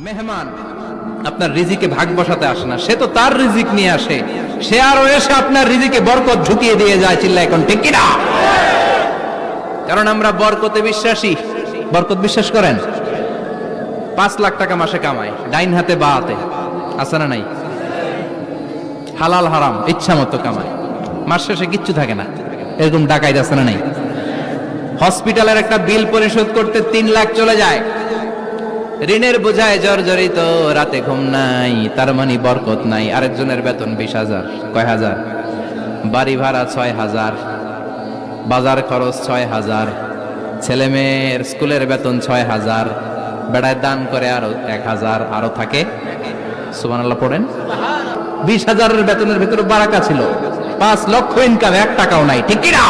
মেহমান আপনার রিজিকে ভাগ বসাতে আসে না, সে তো তার রিজিক নিয়ে আসে, সে আরো এসে আপনার রিজিকে বরকত ঢুকিয়ে দিয়ে যায়। চিল্লা এখন ঠিক কিনা? কারণ আমরা বরকতে বিশ্বাসী। বরকত বিশ্বাস করেন? 5 লাখ টাকা মাসে কামায়, ডাইন হাতে বা হাতে, আছে না নাই? হালাল হারাম ইচ্ছা মতো কামায়, মাস শেষে কিচ্ছু থাকে না, এরকম ডাকাইত আছে না নাই? হসপিটালের একটা বিল পরিশোধ করতে 3 লাখ চলে যায়, ঋণের বোঝায় জর্জরিত, রাতে ঘুম নাই, তার মানে বরকত নাই। আরেকজনের বেতন 20,000, কয় হাজার, বাড়ি ভাড়া 6,000, বাজার খরচ 6,000, ছেলে মেয়ের স্কুলের বেতন 6,000, বেড়ায় দান করে আরো 1,000, আরো থাকে। সুবহানাল্লাহ পড়েন। 20,000 বেতনের ভিতরে বারাকা ছিল, 5 লক্ষ ইনকাম, 1 টাকাও নাই। ঠিক কিনা?